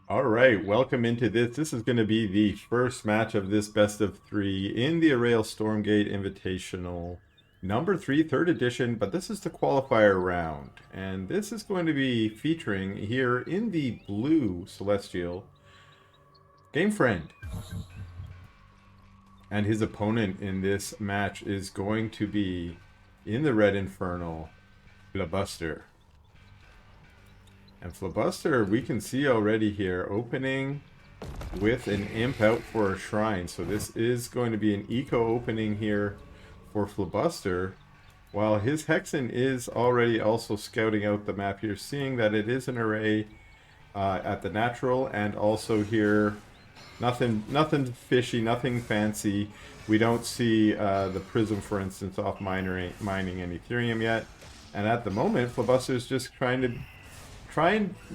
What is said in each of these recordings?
All right, welcome into this. This is going to be the first match of this best of three in the Arrail Stormgate Invitational number three, third edition, but this is the qualifier round. And this is going to be featuring here in the blue Celestial GameFriend. And his opponent in this match is going to be in the red Infernal, PhleBuster. And PhleBuster, we can see already here, opening with an imp out for a shrine. So this is going to be an eco opening here for PhleBuster. While his Hexen is already also scouting out the map here, seeing that it is an array at the natural, and also here, nothing fishy, nothing fancy. We don't see the Prism, for instance, off mining any Ethereum yet. And at the moment, PhleBuster is just trying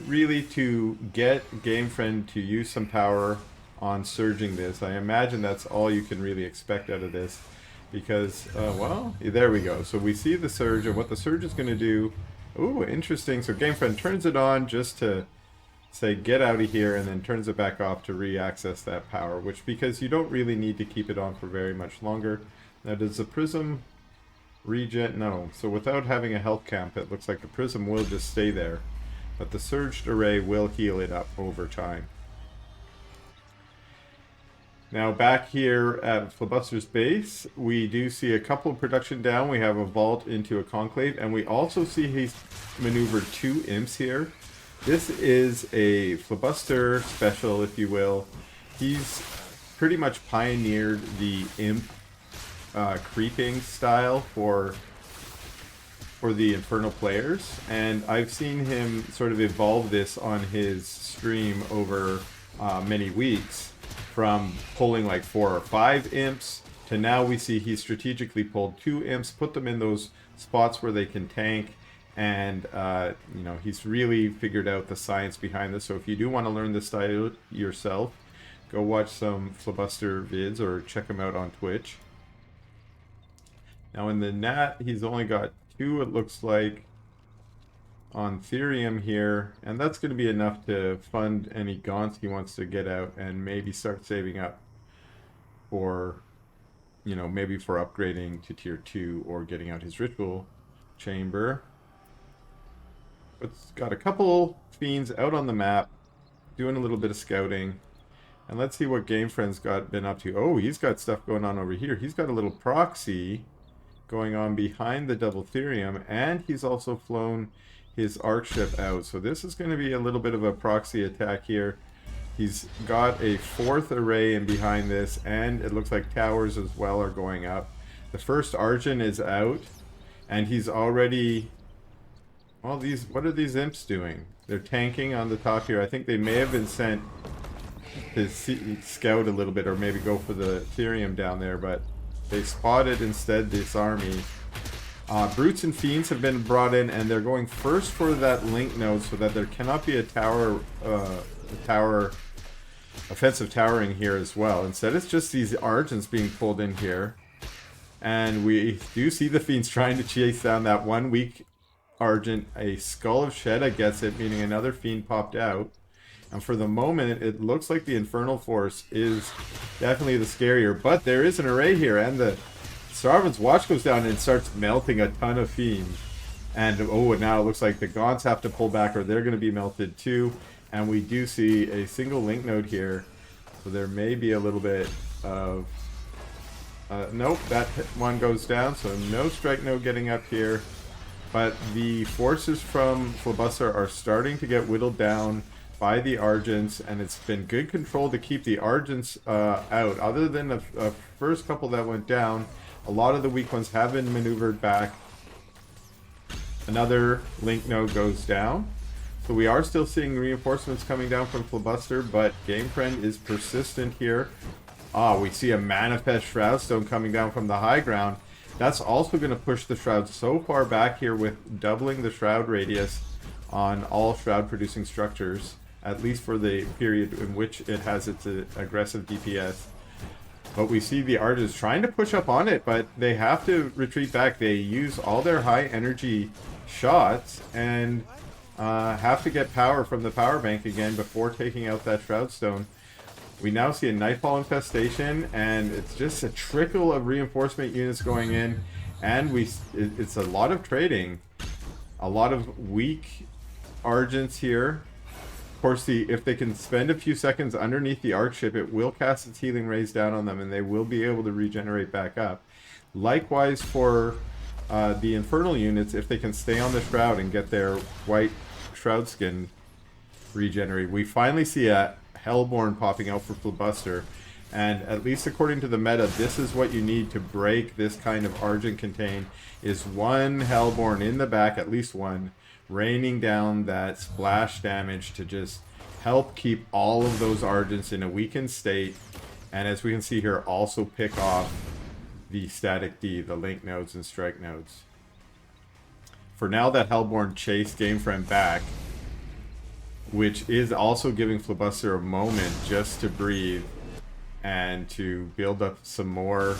really to get GameFriend to use some power on surging this. I imagine that's all you can really expect out of this, because well, there we go. So we see the surge, and what the surge is going to do. Ooh, interesting. So GameFriend turns it on just to say get out of here, and then turns it back off to re-access that power, which, because you don't really need to keep it on for very much longer. Now, does the Prism regen? No. So without having a health camp, it looks like the Prism will just stay there, but the surged array will heal it up over time. Now back here at PhleBuster's base, we do see a couple of production down. We have a vault into a conclave, and we also see he's maneuvered two imps here. This is a PhleBuster special, if you will. He's pretty much pioneered the imp creeping style for the Infernal players, and I've seen him sort of evolve this on his stream over many weeks, from pulling like 4 or 5 imps to now we see he strategically pulled 2 imps, put them in those spots where they can tank, and you know, he's really figured out the science behind this. So if you do want to learn this style yourself, go watch some PhleBuster vids or check him out on Twitch. Now in the Nat, he's only got 2, it looks like, on Ethereum here, and that's going to be enough to fund any gaunts he wants to get out, and maybe start saving up for, you know, maybe for upgrading to tier 2 or getting out his ritual chamber. But it's got a couple fiends out on the map doing a little bit of scouting, and let's see what GameFriend's been up to. Oh, he's got stuff going on over here. He's got a little proxy going on behind the double Ethereum, and he's also flown his arc ship out. So this is going to be a little bit of a proxy attack here. He's got a 4th array in behind this, and it looks like towers as well are going up. The first Argent is out, and he's already... Well, what are these imps doing? They're tanking on the top here. I think they may have been sent to scout a little bit, or maybe go for the Ethereum down there, but they spotted instead this army. Brutes and Fiends have been brought in, and they're going first for that link node so that there cannot be a offensive towering here as well. Instead, it's just these Argents being pulled in here. And we do see the Fiends trying to chase down that one weak Argent. A Skull of Shedda gets it, meaning another Fiend popped out. And for the moment, it looks like the Infernal Force is definitely the scarier. But there is an array here, and the Starvin's Watch goes down and starts melting a ton of Fiends. And oh, now it looks like the Gaunts have to pull back, or they're going to be melted too. And we do see a single link node here. So there may be a little bit of... nope, that one goes down, so no strike node getting up here. But the forces from PhleBuster are starting to get whittled down by the Argents, and it's been good control to keep the Argents out. Other than a first couple that went down, a lot of the weak ones have been maneuvered back. Another link node goes down. So we are still seeing reinforcements coming down from PhleBuster, but GameFriend is persistent here. We see a Manifest Shroudstone coming down from the high ground. That's also going to push the Shroud so far back here, with doubling the Shroud radius on all Shroud producing structures, at least for the period in which it has its aggressive DPS. But we see the Argents trying to push up on it, but they have to retreat back. They use all their high energy shots, and have to get power from the power bank again before taking out that Shroud Stone. We now see a Nightfall infestation, and it's just a trickle of reinforcement units going in, and it's a lot of trading. A lot of weak Argents here. Of course, if they can spend a few seconds underneath the arc ship, it will cast its healing rays down on them, and they will be able to regenerate back up. Likewise for the Infernal units, if they can stay on the Shroud and get their white Shroud skin regenerated. We finally see a Hellborn popping out for PhleBuster, and at least according to the meta, this is what you need to break this kind of Argent contain, is one Hellborn in the back, at least one, raining down that splash damage to just help keep all of those Argents in a weakened state, and as we can see here, also pick off the static D, the link nodes and strike nodes. For now, that Hellborn chased GameFriend back, which is also giving PhleBuster a moment just to breathe and to build up some more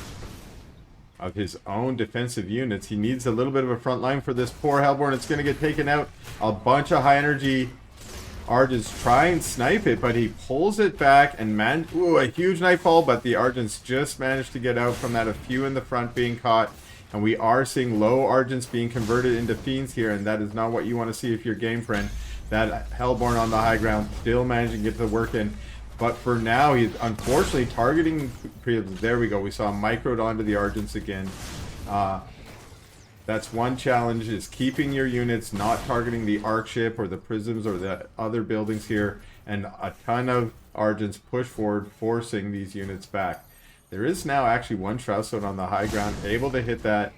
of his own defensive units. He needs a little bit of a front line for this poor Hellborn. It's going to get taken out. A bunch of high energy Argents try and snipe it, but he pulls it back and a huge Nightfall, but the Argents just managed to get out from that. A few in the front being caught, and we are seeing low Argents being converted into Fiends here, and that is not what you want to see if you're GameFriend. That Hellborn on the high ground still managing to get the work in. But for now, he's unfortunately targeting... There we go. We saw microed onto the Argents again. That's one challenge, is keeping your units not targeting the arc ship or the prisms or the other buildings here. And a ton of Argents push forward, forcing these units back. There is now actually one Shroud Stone on the high ground, able to hit that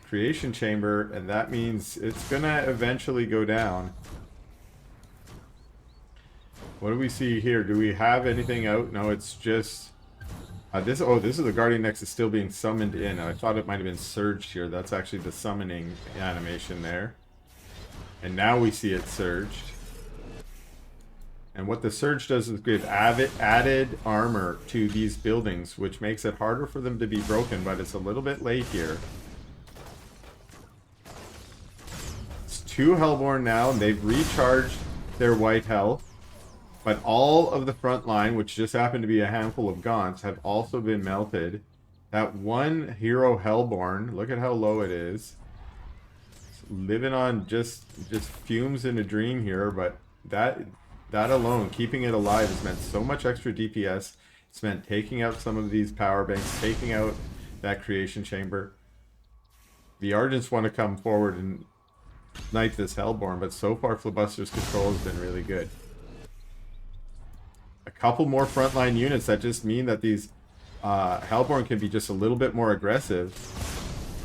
creation chamber. And that means it's going to eventually go down. What do we see here? Do we have anything out? No, it's just... this is the Guardian Nexus still being summoned in. I thought it might have been surged here. That's actually the summoning animation there. And now we see it surged. And what the surge does is give added armor to these buildings, which makes it harder for them to be broken, but it's a little bit late here. It's 2 Hellborn now, and they've recharged their white health. But all of the front line, which just happened to be a handful of Gaunts, have also been melted. That one hero Hellborn, look at how low it is. It's living on just fumes in a dream here, but that alone, keeping it alive, has meant so much extra DPS. It's meant taking out some of these power banks, taking out that creation chamber. The Argents want to come forward and knight this Hellborn, but so far PhleBuster's control has been really good. A couple more frontline units that just mean that these Hellborn can be just a little bit more aggressive.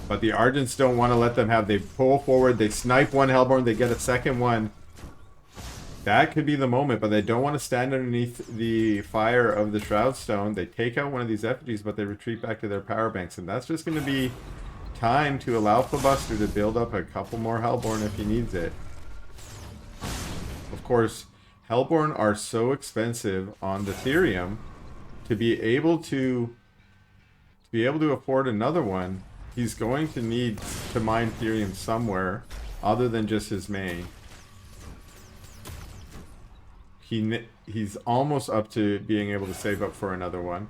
But the Argents don't want to let them have... They pull forward, they snipe one Hellborn, they get a second one. That could be the moment, but they don't want to stand underneath the fire of the Shroud Stone. They take out one of these effigies, but they retreat back to their power banks. And that's just going to be time to allow PhleBuster to build up a couple more Hellborn if he needs it. Of course... Hellborn are so expensive on the Therium, to be able to afford another one, he's going to need to mine Therium somewhere other than just his main. He's almost up to being able to save up for another one.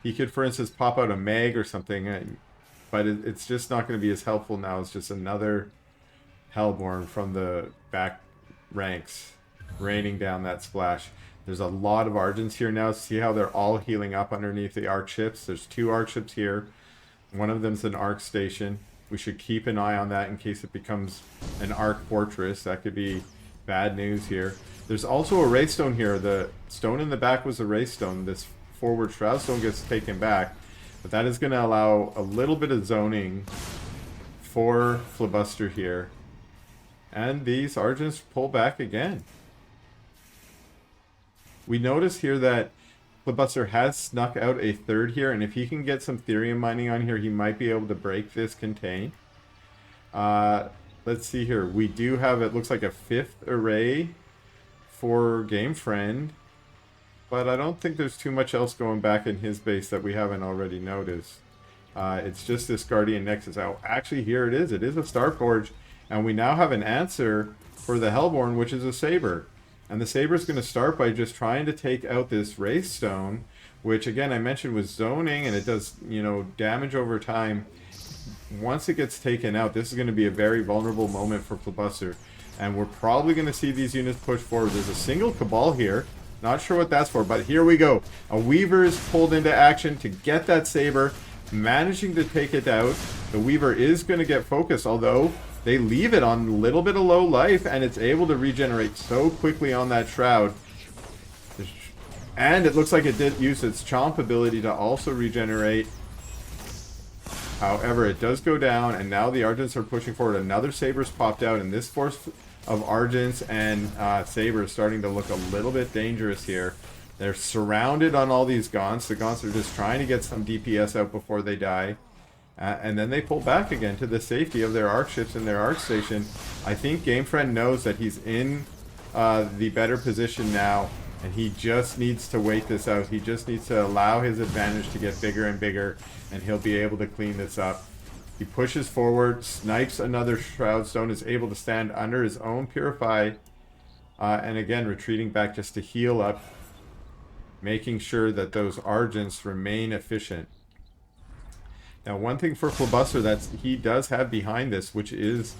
He could, for instance, pop out a mag or something, but it's just not going to be as helpful now. It's just another Hellborn from the back ranks raining down that splash. There's a lot of Argents here now. See how they're all healing up underneath the arc ships. There's 2 arc ships here. One of them's an arc station. We should keep an eye on that in case it becomes an arc fortress. That could be bad news here. There's also a Wraith Stone here. The stone in the back was a Wraith Stone. This forward Shroud Stone gets taken back, but that is going to allow a little bit of zoning for PhleBuster here. And these Argents pull back again. We notice here that PhleBuster has snuck out a third here, and if he can get some Therium mining on here, he might be able to break this contain. Let's see here. We do have, it looks like a 5th array for GameFriend, but I don't think there's too much else going back in his base that we haven't already noticed. It's just this Guardian Nexus. Oh, actually, here it is. It is a Starforge. And we now have an answer for the Hellborn, which is a Saber. And the Saber is going to start by just trying to take out this Wraith Stone, which again I mentioned was zoning, and it does, you know, damage over time. Once it gets taken out, this is going to be a very vulnerable moment for PhleBuster. And we're probably going to see these units push forward. There's a single Cabal here. Not sure what that's for, but here we go. A Weaver is pulled into action to get that Saber, managing to take it out. The Weaver is going to get focused, although they leave it on a little bit of low life, and it's able to regenerate so quickly on that Shroud. And it looks like it did use its Chomp ability to also regenerate. However, it does go down, and now the Argents are pushing forward. Another Saber's popped out, and this force of Argents and Sabers starting to look a little bit dangerous here. They're surrounded on all these Gaunts. The Gaunts are just trying to get some DPS out before they die. And then they pull back again to the safety of their arc ships and their arc station. I think GameFriend knows that he's in the better position now, and he just needs to wait this out. He just needs to allow his advantage to get bigger and bigger, and he'll be able to clean this up. He pushes forward, snipes another Shroud Stone, is able to stand under his own Purify, and again retreating back just to heal up, making sure that those Argents remain efficient. Now, one thing for PhleBuster that he does have behind this, which is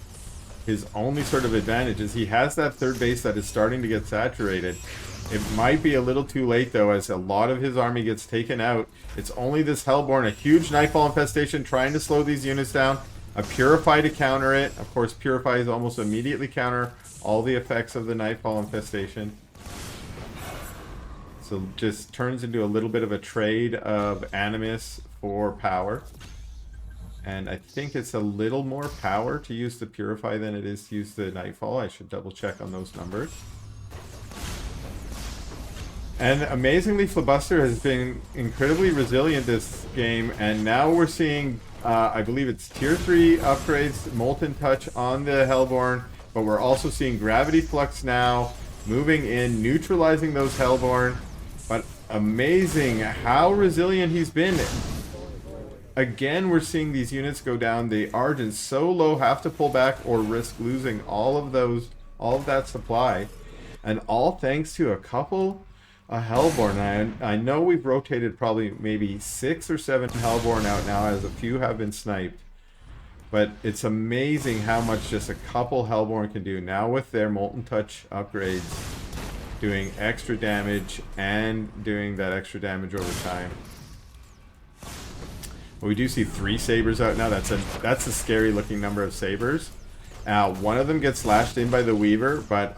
his only sort of advantage, is he has that third base that is starting to get saturated. It might be a little too late, though, as a lot of his army gets taken out. It's only this Hellborn, a huge Nightfall infestation, trying to slow these units down. A Purify to counter it. Of course, Purify is almost immediately counter all the effects of the Nightfall infestation. So just turns into a little bit of a trade of Animus for power. And I think it's a little more power to use the Purify than it is to use the Nightfall. I should double check on those numbers. And amazingly, PhleBuster has been incredibly resilient this game, and now we're seeing, I believe it's tier 3 upgrades, Molten Touch on the Hellborn, but we're also seeing Gravity Flux now, moving in, neutralizing those Hellborn. But amazing how resilient he's been. Again, we're seeing these units go down. The Argents so low have to pull back or risk losing all of that supply, and all thanks to a couple Hellborn. I know we've rotated probably maybe 6 or 7 Hellborn out now, as a few have been sniped. But it's amazing how much just a couple Hellborn can do. Now with their Molten Touch upgrades, doing extra damage and doing that extra damage over time. Well, we do see 3 Sabers out now. That's a scary looking number of Sabers. One of them gets slashed in by the Weaver, but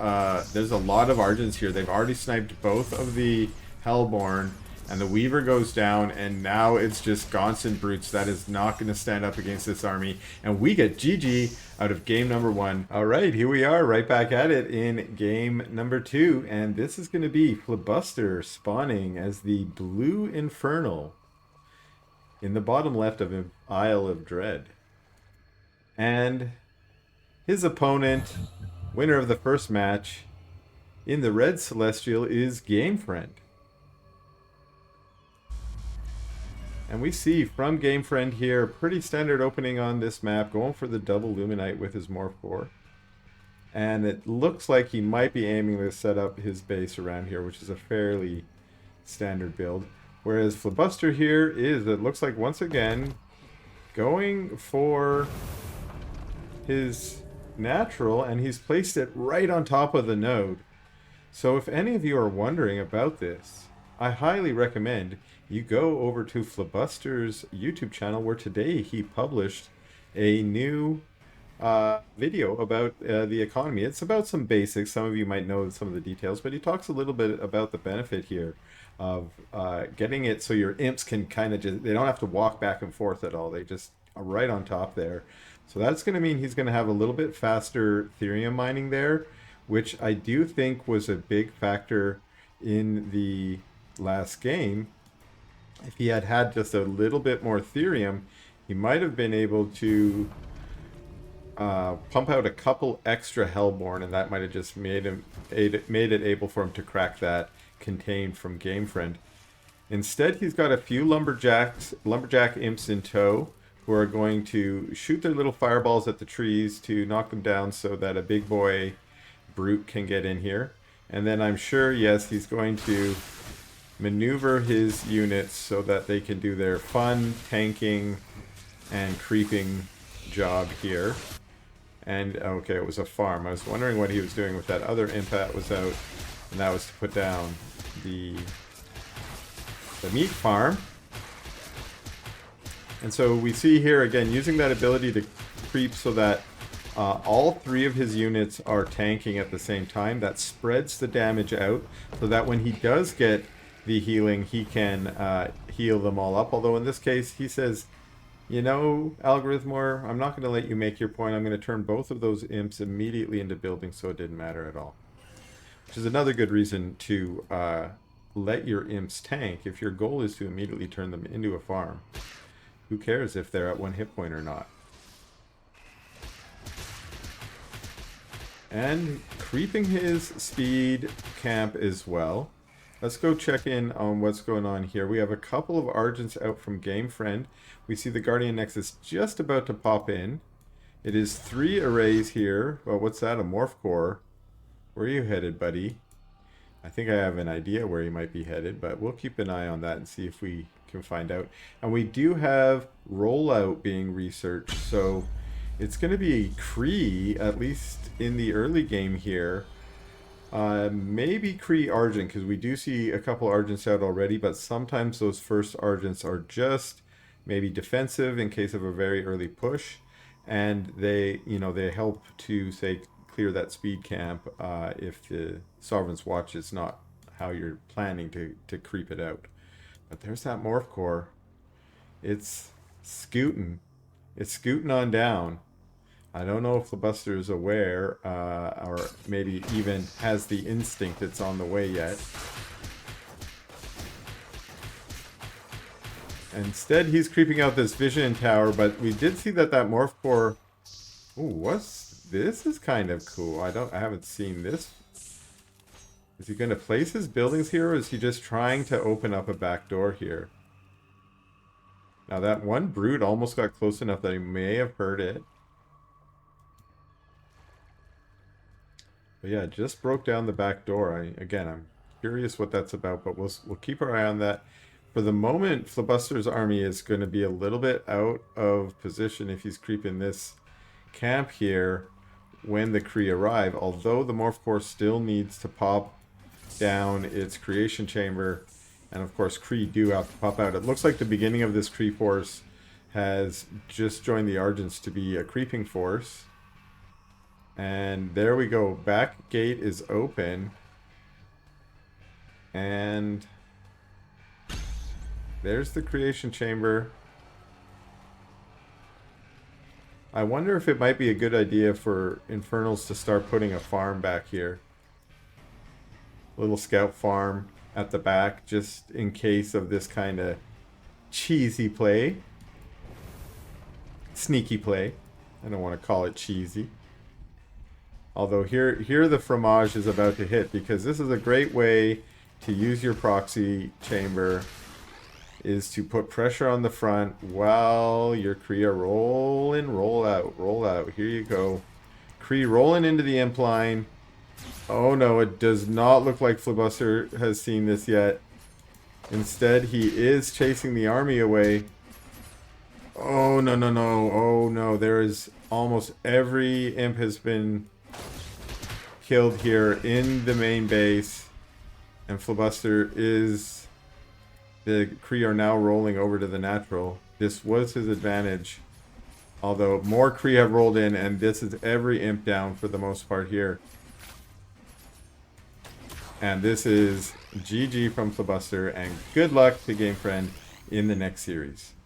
there's a lot of Argents here. They've already sniped both of the Hellborn, and the Weaver goes down, and now it's just Gaunts and Brutes. That is not going to stand up against this army, and we get GG out of game number 1. Alright, here we are, right back at it in game number 2, and this is going to be PhleBuster spawning as the Blue Infernal in the bottom left of Isle of Dread. And his opponent, winner of the first match, in the Red Celestial is GameFriend. And we see from GameFriend here, pretty standard opening on this map, going for the double Luminite with his Morph Core. And it looks like he might be aiming to set up his base around here, which is a fairly standard build. Whereas PhleBuster here is, it looks like once again, going for his natural, and he's placed it right on top of the node. So if any of you are wondering about this, I highly recommend you go over to PhleBuster's YouTube channel, where today he published a new video about the economy. It's about some basics. Some of you might know some of the details, but he talks a little bit about the benefit here of getting it so your imps can kind of just, they don't have to walk back and forth at all. They just are right on top there. So that's going to mean he's going to have a little bit faster Therium mining there, which I do think was a big factor in the last game. If he had had just a little bit more Therium, he might have been able to pump out a couple extra Hellborn, and that might have just made it able for him to crack that contain from GameFriend. Instead, he's got a few lumberjack imps in tow, who are going to shoot their little fireballs at the trees to knock them down so that a big boy brute can get in here. And then I'm sure, yes, he's going to maneuver his units so that they can do their fun tanking and creeping job here. And, okay, it was a farm. I was wondering what he was doing with that other imp that was out, and that was to put down the meat farm. And so we see here, again, using that ability to creep so that all three of his units are tanking at the same time. That spreads the damage out so that when he does get the healing, he can heal them all up. Although in this case, he says, you know, Algorithmor, I'm not going to let you make your point. I'm going to turn both of those imps immediately into buildings, so it didn't matter at all. Which is another good reason to let your imps tank if your goal is to immediately turn them into a farm. Who cares if they're at 1 hit point or not? And creeping his speed camp as well. Let's go check in on what's going on here. We have a couple of Argents out from GameFriend. We see the Guardian Nexus just about to pop in. It is 3 arrays here. Well, what's that? A Morph Core. Where are you headed, buddy? I think I have an idea where he might be headed, but we'll keep an eye on that and see if we can find out. And we do have rollout being researched, so it's going to be Kree, at least in the early game here. Maybe Kree Argent, because we do see a couple Argents out already, but sometimes those first Argents are just maybe defensive in case of a very early push, and they, you know, they help to, say, clear that speed camp if the Sovereign's Watch is not how you're planning to creep it out. But there's that Morph Core. It's scooting. It's scooting on down. I don't know if PhleBuster is aware, or maybe even has the instinct it's on the way yet. Instead, he's creeping out this vision tower, but we did see that Morph Core... Ooh, this is kind of cool. I haven't seen this. Is he going to place his buildings here, or is he just trying to open up a back door here? Now that one brute almost got close enough that he may have heard it. But yeah, just broke down the back door. Again, I'm curious what that's about, but we'll keep our eye on that. For the moment, PhleBuster's army is going to be a little bit out of position if he's creeping this camp here when the Kree arrive, although the Morph Core still needs to pop down its creation chamber, and of course Kree do have to pop out. It looks like the beginning of this Kree force has just joined the Argents to be a creeping force. And there we go. Back gate is open. And there's the creation chamber. I wonder if it might be a good idea for Infernals to start putting a farm back here. Little scout farm at the back, just in case of this kind of cheesy play. Sneaky play. I don't want to call it cheesy. Although here the fromage is about to hit, because this is a great way to use your proxy chamber, is to put pressure on the front while your Kree are roll out. Here you go. Kree rolling into the imp line. Oh no, it does not look like PhleBuster has seen this yet. Instead, he is chasing the army away. Oh no. Oh no, there is almost every imp has been killed here in the main base, and PhleBuster is... The Kree are now rolling over to the natural. This was his advantage, although more Kree have rolled in, and this is every imp down for the most part here. And this is GG from PhleBuster, and good luck to GameFriend in the next series.